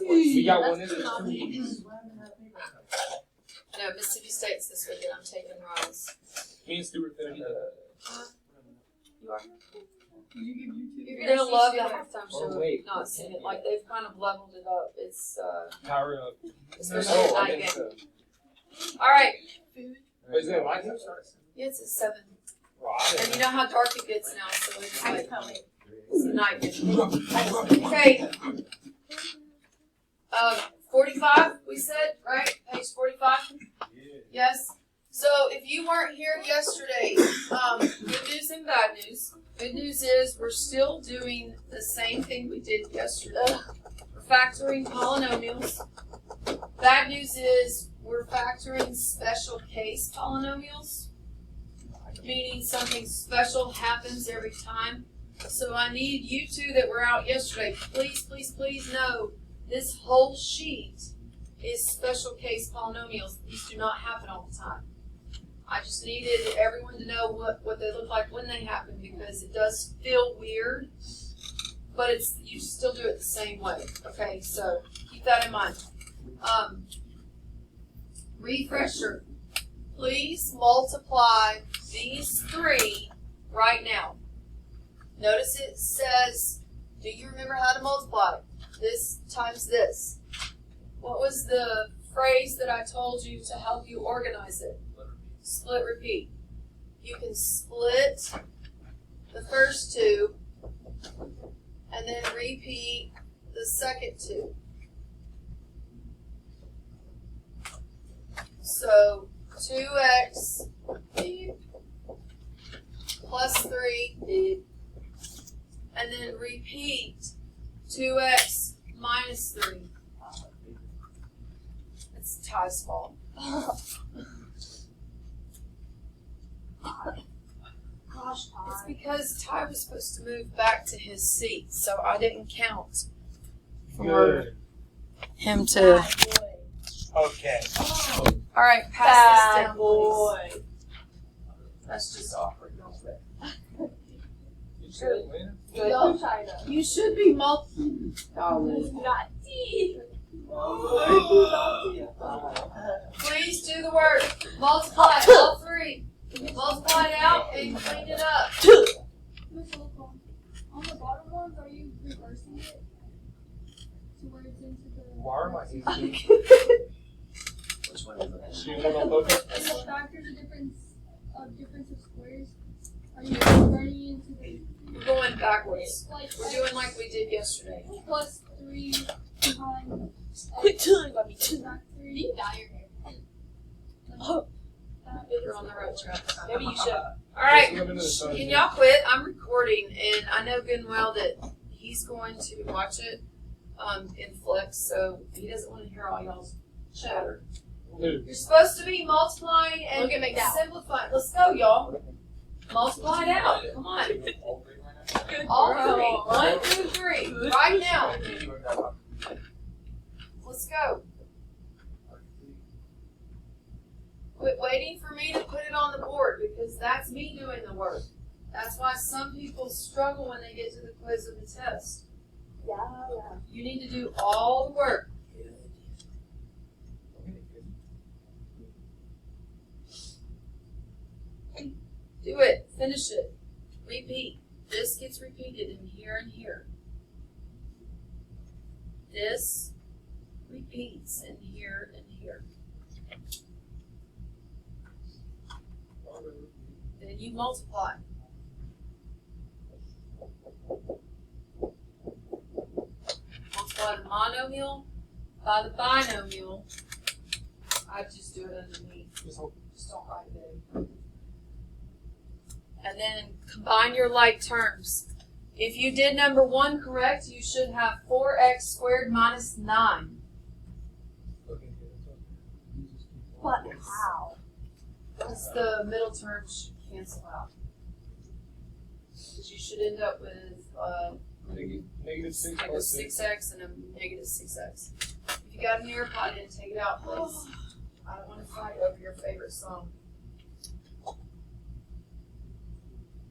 We got one in the 2 weeks. No, Mississippi State's this weekend. I'm taking Rise. Me and Stuart finished You are? You're You're gonna love the halftime show. Oh, wait. Not seeing it. Like they've kind of leveled it up. It's Power Up. especially at I night think game. so. All right. Is it live? Yeah, it's at 7. Well, I And didn't you know how dark it gets now, so it's like it's a night game. Okay. 45. We said right. Page 45. Yes. So if you weren't here yesterday, good news and bad news. Good news is we're still doing the same thing we did yesterday. We're factoring polynomials. Bad news is we're factoring special case polynomials, meaning something special happens every time. So I need you two that were out yesterday, please, please, please know this whole sheet is special case polynomials. These do not happen all the time. I just needed everyone to know what they look like when they happen, because it does feel weird, but you still do it the same way. Okay, so keep that in mind. Refresher. Please multiply these 3 right now. Notice it says, do you remember how to multiply? This times this. What was the phrase that I told you to help you organize it? Split, repeat. You can split the first 2 and then repeat the second 2. So 2x plus 3 and then repeat 2x minus 3. It's Ty's fault. Gosh, It's because Ty was supposed to move back to his seat, so I didn't count for him to. Okay. All right, pass this down, boy. please. That's just awkward. Don't quit. You should win. Good. Don't try to. You should be Not tea. Please do the work. Multiply all 3. Multiply it out and clean it up. Miss Holcombe, on the bottom ones, are you reversing it to where it's into the? Why am I using Which one is it? She want to focus? And the factors difference of squares. Are you turning into the? We're going backwards. Like We're doing like we did yesterday. plus 3 times. Quit telling me. Back 3. Dye your hair. Oh. You're on the road track. Maybe you should. All right. Can y'all quit? I'm recording, and I know good and well that he's going to watch it in Flex, so he doesn't want to hear all y'all's chatter. Who? You're supposed to be multiplying and Look at McDowell. simplifying. Let's go, y'all. Multiply it out. Come on. All 3. 1, 2, 3. Right now. Let's go. Quit waiting for me to put it on the board, because that's me doing the work. That's why some people struggle when they get to the quiz or the test. Yeah. You need to do all the work. Do it. Finish it. Repeat. This gets repeated in here and here. This repeats in here and here. Then you multiply. Multiply the monomial by the binomial. I just do it underneath. Just don't write big. And then combine your like terms. If you did number 1 correct, you should have 4x squared minus 9. But how? Because the middle terms should cancel out. Because you should end up with Negative 6 like a plus 6. 6x and a negative 6x. If you got an AirPod in, take it out, please. I don't want to fight over your favorite song.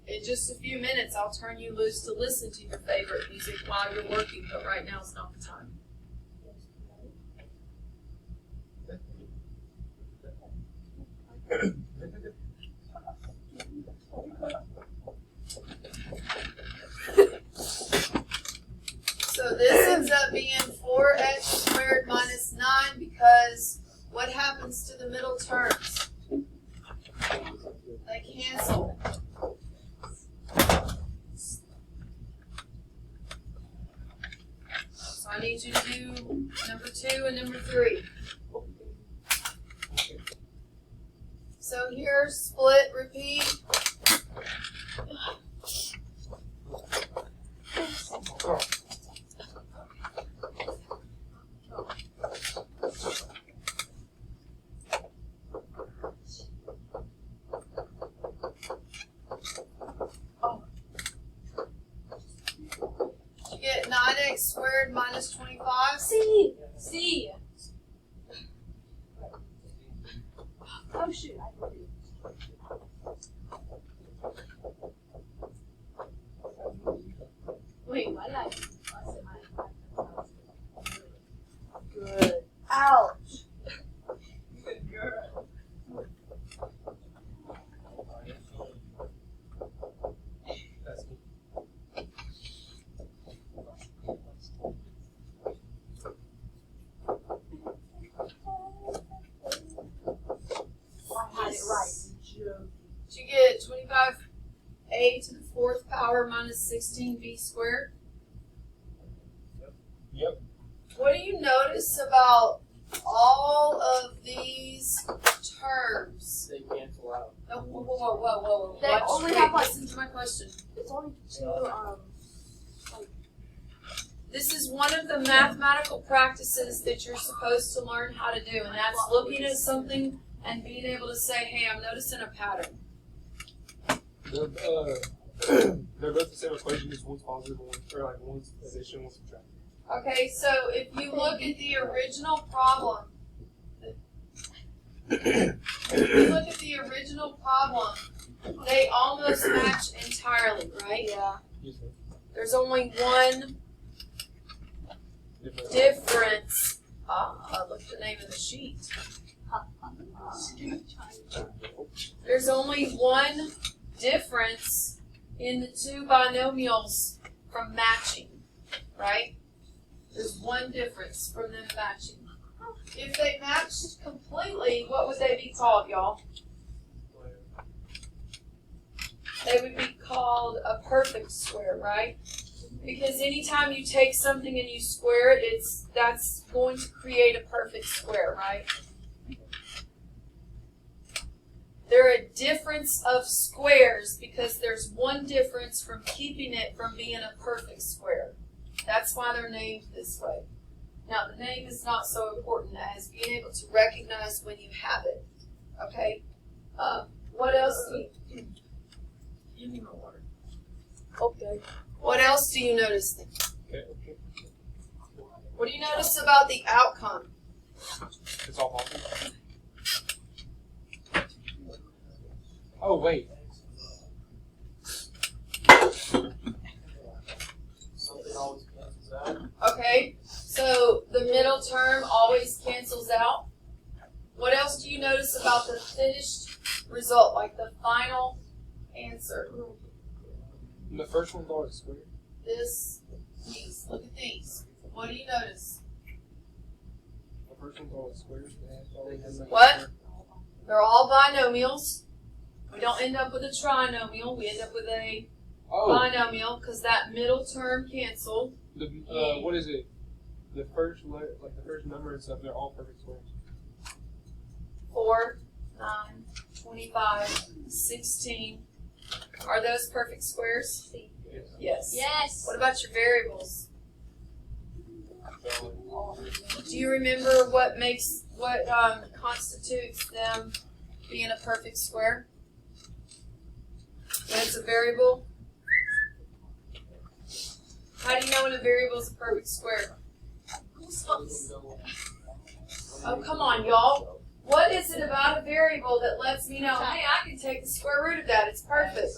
In just a few minutes, I'll turn you loose to listen to your favorite music while you're working, but right now is not the time. So this ends up being 4x squared minus 9 because what happens to the middle terms? They cancel. So I need you to do number 2 and number 3. So here, split, repeat. You get 9x squared minus 25. C. C. Oh shoot! I did it. Wait, why did I? Good. Ouch. Good girl. That's me. I had it right. Did you get 25a to the 4th power minus 16b squared? Yep. What do you notice about all of these terms? They cancel out. No, whoa. They Watch, only wait, have, like- listen to my question. It's only two. This is one of the mathematical practices that you're supposed to learn how to do, and that's looking at something and being able to say, hey, I'm noticing a pattern. They're both the same equation, just one's positive, or like one's addition, one's subtraction. Okay, so if you look at the original problem, they almost match entirely, right? Yeah. Yes, sir. There's only one difference. Look at the name of the sheet. There's only one difference in the two binomials from matching, right? There's one difference from them matching. If they matched completely, what would they be called, y'all? They would be called a perfect square, right? Because anytime you take something and you square it, that's going to create a perfect square, right? They're a difference of squares because there's one difference from keeping it from being a perfect square. That's why they're named this way. Now, the name is not so important as being able to recognize when you have it. Okay? What else do you... Give me my water. Okay. What else do you notice then? Okay. What do you notice about the outcome? It's all positive. Oh, wait. Something always cancels out. Okay, so the middle term always cancels out. What else do you notice about the finished result, like the final answer? And the first one's always square. These, look at these. What do you notice? The first one's always square. What? They're all binomials. We don't end up with a trinomial. We end up with a binomial because that middle term canceled. What is it? The first letter, like the first number and stuff, they're all perfect squares. 4, 9, 25, 16. Are those perfect squares? Yes. Yes. What about your variables? Do you remember what constitutes them being a perfect square? When it's a variable? How do you know when a variable is a perfect square? Oh, come on, y'all. What is it about a variable that lets me know, hey, I can take the square root of that. It's perfect.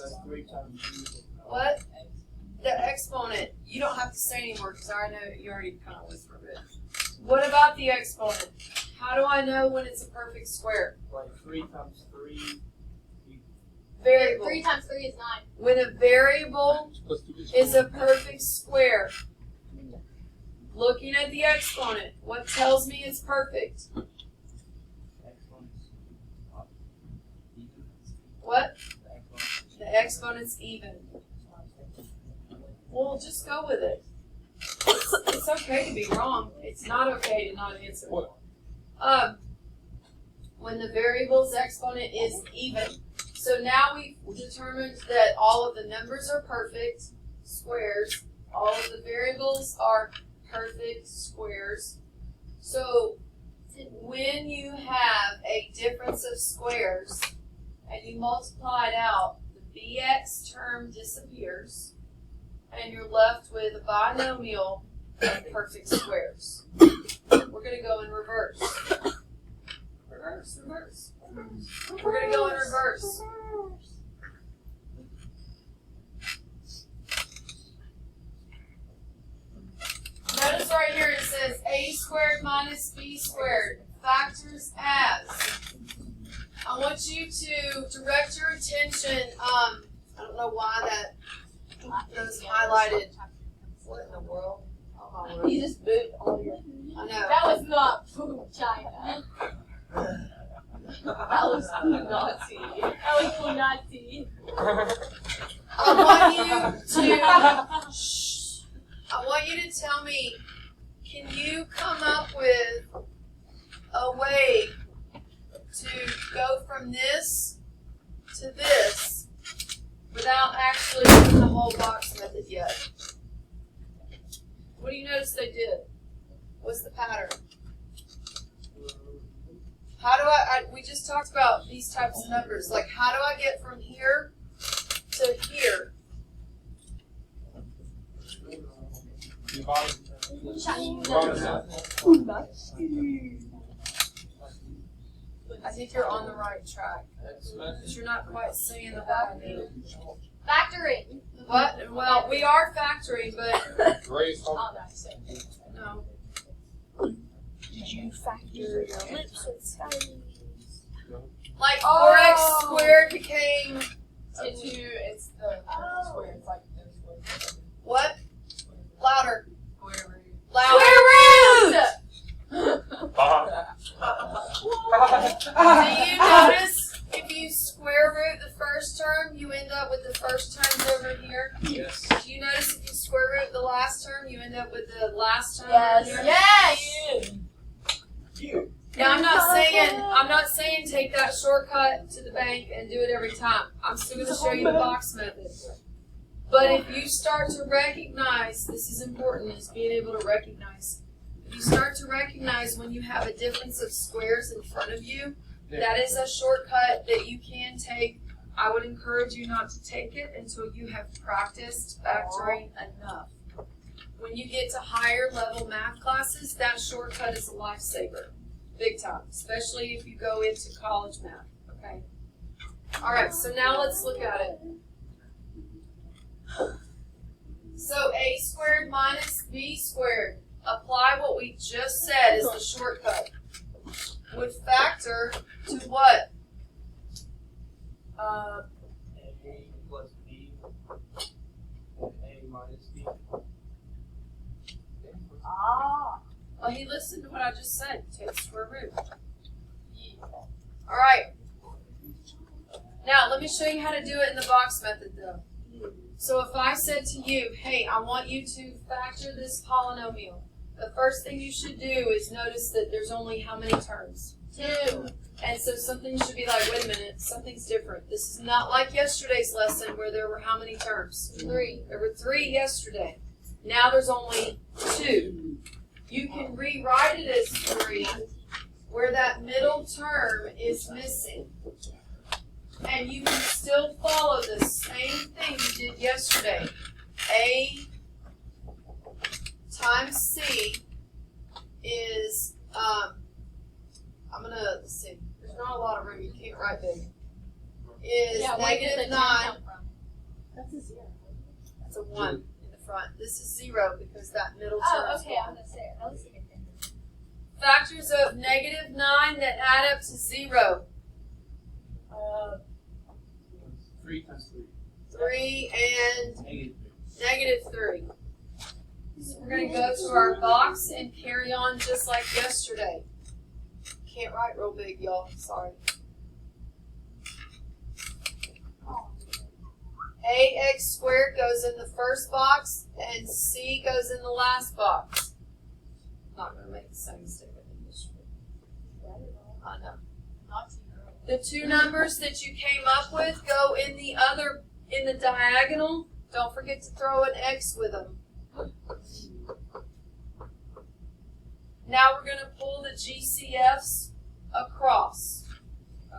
What? The exponent. You don't have to say anymore because I know you already kind of whispered it. What about the exponent? How do I know when it's a perfect square? Like 3 times 3. Variable. 3 times 3 is 9. When a variable is a perfect square, looking at the exponent, what tells me it's perfect? What? The exponent's even. Well, just go with it. It's okay to be wrong. It's not okay to not answer. When the variable's exponent is even. So now we've determined that all of the numbers are perfect squares. All of the variables are perfect squares. So when you have a difference of squares and you multiply it out, the bx term disappears and you're left with a binomial of perfect squares. We're going to go in reverse. Reverse, reverse. We're going to go in reverse. Notice right here it says a squared minus b squared factors as. I want you to direct your attention. I don't know why that was highlighted. What in the world? Oh my word. You just moved all your. I know. That was not food, China. That was food Nazi. That was food Nazi. I want you to tell me, can you come up with a way to go from this to this without actually doing the whole box method yet? What do you notice they did? What's the pattern? How do we just talked about these types of numbers. Like, how do I get from here to here? I think you're on the right track. But you're not quite saying the what I need. Factoring. What? Well, we are factoring, but no. Did you factor your lips with Sky's? Like 4x squared became It's the square. It's like the square. what? Louder. Square root. Louder. Do you notice if you square root the first term, you end up with the first terms over here? Yes. Do you notice if you square root the last term, you end up with the last term Yes. over here? Yes. Now I'm not saying take that shortcut to the bank and do it every time. I'm still going to show you the box method. But if you start to recognize, this is important, is being able to recognize. If you start to recognize when you have a difference of squares in front of you, that is a shortcut that you can take. I would encourage you not to take it until you have practiced factoring enough. When you get to higher level math classes, that shortcut is a lifesaver. Big time, especially if you go into college math, okay? All right, so now let's look at it. So a squared minus b squared, apply what we just said as the shortcut, would factor to what? A plus B. A minus B. Well, he listened to what I just said. Take the square root. All right. Now, let me show you how to do it in the box method, though. So if I said to you, hey, I want you to factor this polynomial, the first thing you should do is notice that there's only how many terms? 2. And so something should be like, wait a minute, something's different. This is not like yesterday's lesson where there were how many terms? 3. There were 3 yesterday. Now there's only 2. You can rewrite it as 3 where that middle term is missing. And you can still follow the same thing you did yesterday. A times C is, let's see, there's not a lot of room, you can't write big. Is negative 9. That's a 0. That's a 1 in the front. This is 0 because that middle term Oh, is okay, 1. I'm going to say it. I was thinking. factors of -9 that add up to 0? 3 times 3. 3 and -3. So we're going to go to our box and carry on just like yesterday. Can't write real big, y'all. Sorry. AX squared goes in the first box and C goes in the last box. Not going to make the same mistake in this one. I know. The two numbers that you came up with go in the diagonal. Don't forget to throw an X with them. Now we're going to pull the GCFs across.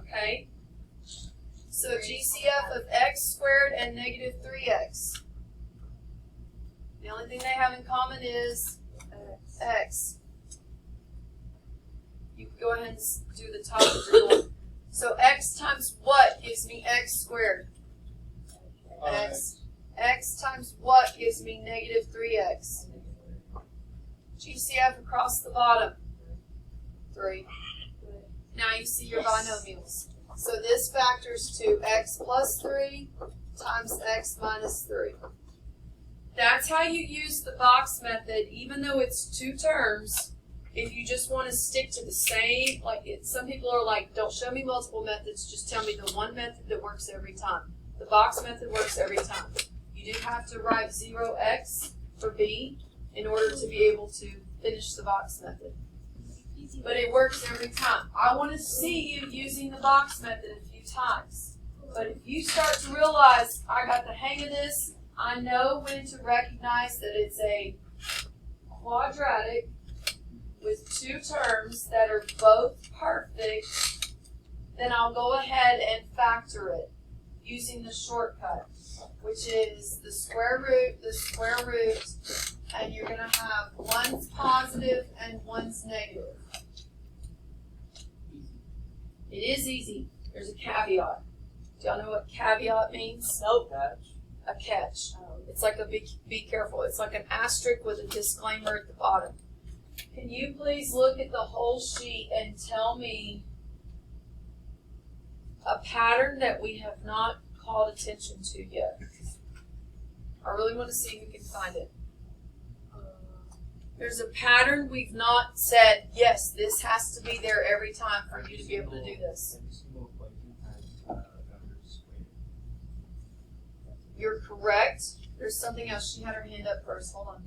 Okay? So GCF of x squared and -3x. The only thing they have in common is x. You can go ahead and do the top of your one. So x times what gives me x squared? X. X times what gives me -3x? GCF across the bottom. 3. Now you see your binomials. So this factors to x plus 3 times x minus 3. That's how you use the box method, even though it's 2 terms. If you just want to stick to the same, some people are like, don't show me multiple methods, just tell me the one method that works every time. The box method works every time. You do have to write 0x for B in order to be able to finish the box method. But it works every time. I want to see you using the box method a few times. But if you start to realize, I got the hang of this, I know when to recognize that it's a quadratic with 2 terms that are both perfect, then I'll go ahead and factor it using the shortcut, which is the square root, and you're going to have one's positive and one's negative. It is easy. There's a caveat. Do y'all know what caveat means? Nope. A catch. It's like a be careful. It's like an asterisk with a disclaimer at the bottom. Can you please look at the whole sheet and tell me a pattern that we have not called attention to yet? I really want to see who can find it. There's a pattern we've not said, yes, this has to be there every time for you to be able to do this. You're correct. There's something else. She had her hand up first. Hold on.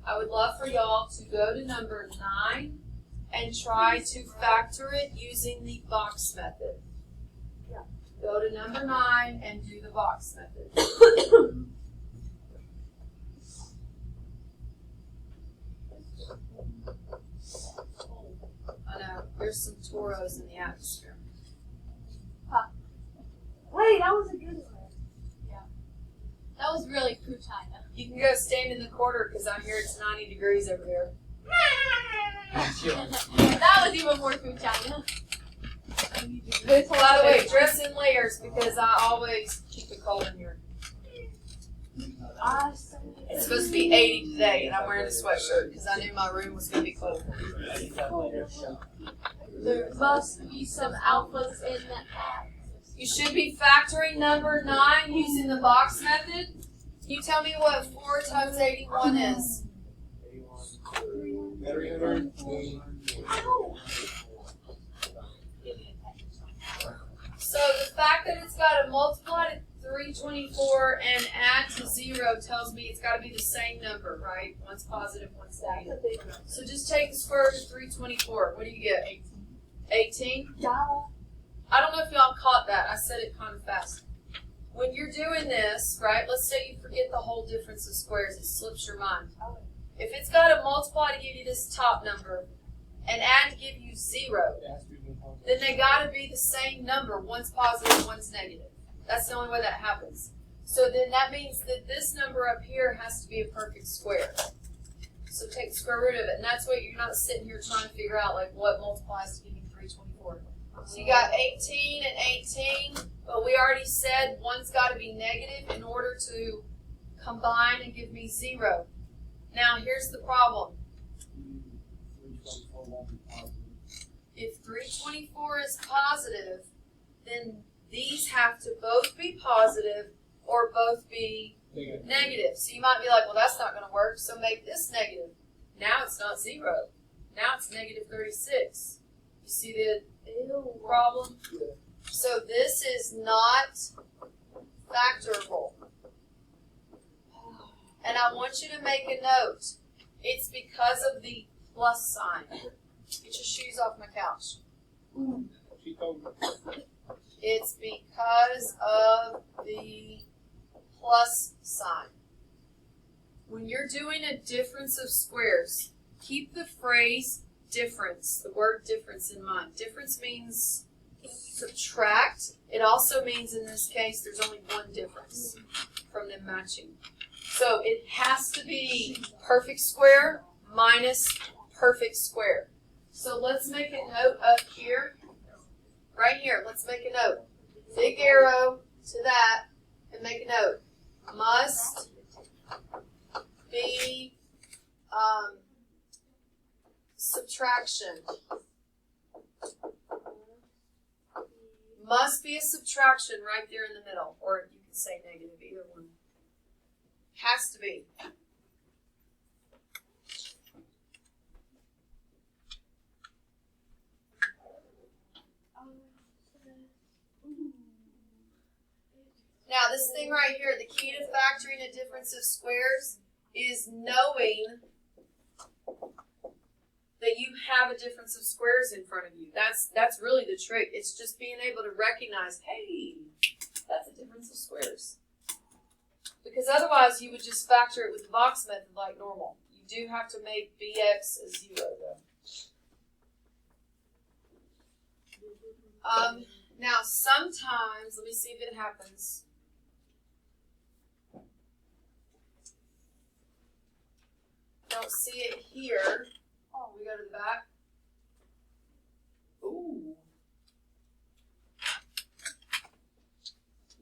I would love for y'all to go to number 9 and try to factor it using the box method. Go to number 9 and do the box method. I know, there's some toros in the atmosphere. Wait, that was a good one. Yeah. That was really Pooh China. You can go stand in the corner because I hear it's 90 degrees over there. That was even more Pooh China. By the way, dress in layers because I always keep it cold in here. It's supposed to be 80 today and I'm wearing a sweatshirt because I knew my room was going to be cold. There must be some alphas in that app. You should be factoring number 9 using the box method. Can you tell me what 4 times 81 is? 300. So the fact that it's got to multiply to 324 and add to 0 tells me it's got to be the same number, right? One's positive, one's negative. So just take the square root of 324. What do you get? 18? I don't know if y'all caught that. I said it kind of fast. When you're doing this, right, let's say you forget the whole difference of squares. It slips your mind. If it's got to multiply to give you this top number and add to give you 0, then they got to be the same number. One's positive, one's negative. That's the only way that happens. So then that means that this number up here has to be a perfect square. So take the square root of it. And that's why you're not sitting here trying to figure out like what multiplies to give you 324. So you got 18 and 18, but we already said one's got to be negative in order to combine and give me 0. Now here's the problem. 324 won't be positive. If 324 is positive, then these have to both be positive or both be negative. So you might be like, well, that's not going to work, so make this negative. Now it's not 0. Now it's negative 36. You see the problem? Yeah. So this is not factorable. And I want you to make a note. It's because of the plus sign. Get your shoes off my couch. She told me. It's because of the plus sign. When you're doing a difference of squares, keep the phrase difference, the word difference in mind. Difference means subtract. It also means in this case there's only one difference from them matching. So it has to be perfect square minus perfect square. So let's make a note up here. Right here, let's make a note. Big arrow to that and make a note. Must be subtraction. Must be a subtraction right there in the middle. Or you can say negative, either one. Has to be. Now this thing right here, the key to factoring a difference of squares is knowing that you have a difference of squares in front of you. That's really the trick. It's just being able to recognize, hey, that's a difference of squares. Because otherwise you would just factor it with the box method like normal. You do have to make bx a 0 though. Now sometimes, let me see if it happens. Don't see it here. Oh, we go to the back. Ooh.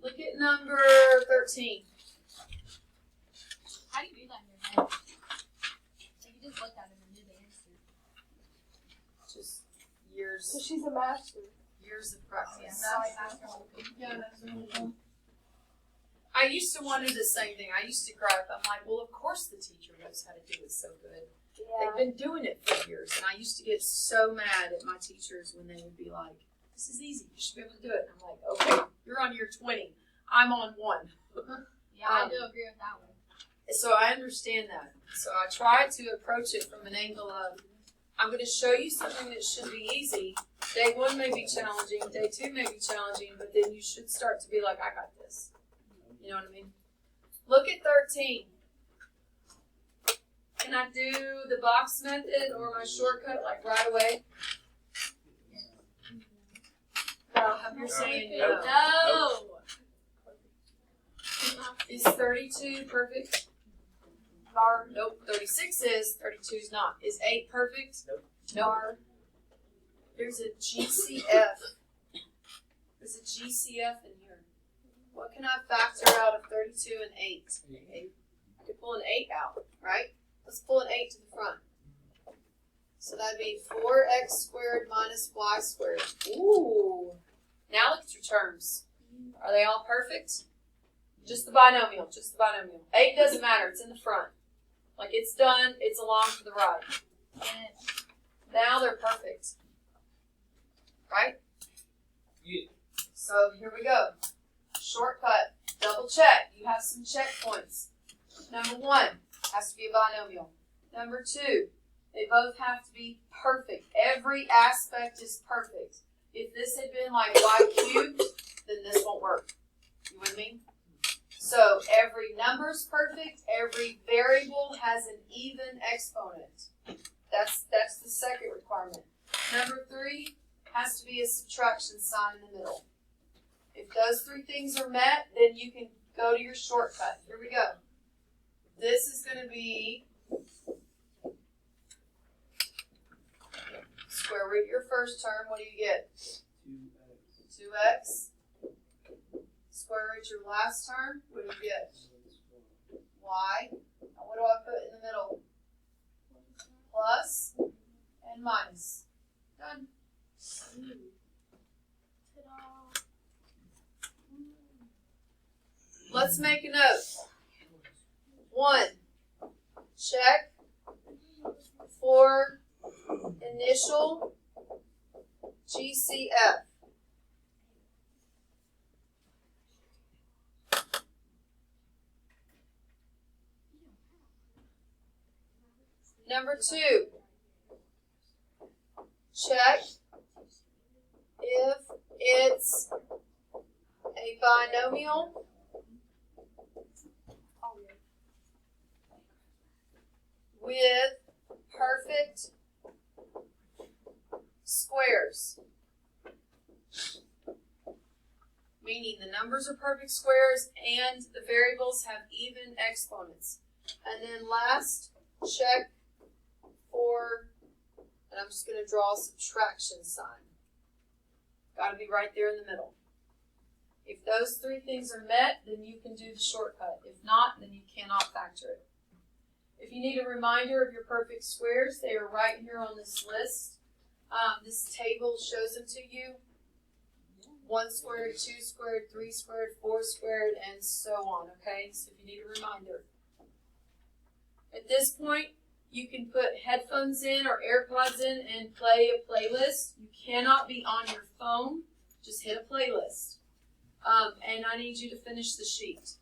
Look at number 13. How do you do that in your head? Like you just looked at it and knew the answer. Just years. So she's a master. Years of practice. Yeah, that's really cool. I used to wonder the same thing. I used to gripe. I'm like, well, of course the teacher knows how to do it so good. They've been doing it for years. And I used to get so mad at my teachers when they would be like, this is easy. You should be able to do it. And I'm like, okay, you're on year 20. I'm on 1. Yeah, I do agree with that one. So I understand that. So I try to approach it from an angle of, I'm going to show you something that should be easy. Day 1 may be challenging. Day 2 may be challenging. But then you should start to be like, I got this. You know what I mean? Look at 13. Can I do the box method or my shortcut like right away? No, you're saying no. No! Is 32 perfect? Nope. 36 is. 32 is not. Is 8 perfect? Nope. There's a GCF. There's a GCF in here. What can I factor out of 32 and 8? 8. I could pull an 8 out, right? Let's pull an 8 to the front. So that'd be 4x squared minus y squared. Ooh. Now look at your terms. Are they all perfect? Just the binomial. Just the binomial. 8 doesn't matter. It's in the front. Like it's done. It's along to the right. Now they're perfect. Right? Yeah. So here we go. Shortcut. Double check. You have some checkpoints. Number 1 has to be a binomial. Number 2, they both have to be perfect. Every aspect is perfect. If this had been like y cubed, then this won't work. You with me? So every number's perfect. Every variable has an even exponent. That's the second requirement. Number 3 has to be a subtraction sign in the middle. If those 3 things are met, then you can go to your shortcut. Here we go. This is going to be square root your first term. What do you get? 2x. Square root your last term. What do you get? Y. And what do I put in the middle? Plus and and minus. Done. Let's make a note. 1, check for initial GCF. Number 2, check if it's a binomial with perfect squares. Meaning the numbers are perfect squares and the variables have even exponents. And then last, check for, and I'm just going to draw a subtraction sign. Got to be right there in the middle. If those 3 things are met, then you can do the shortcut. If not, then you cannot factor it. If you need a reminder of your perfect squares, they are right here on this list. This table shows them to you. 1 squared, 2 squared, 3 squared, 4 squared, and so on, okay? So if you need a reminder. At this point, you can put headphones in or AirPods in and play a playlist. You cannot be on your phone. Just hit a playlist. And I need you to finish the sheet.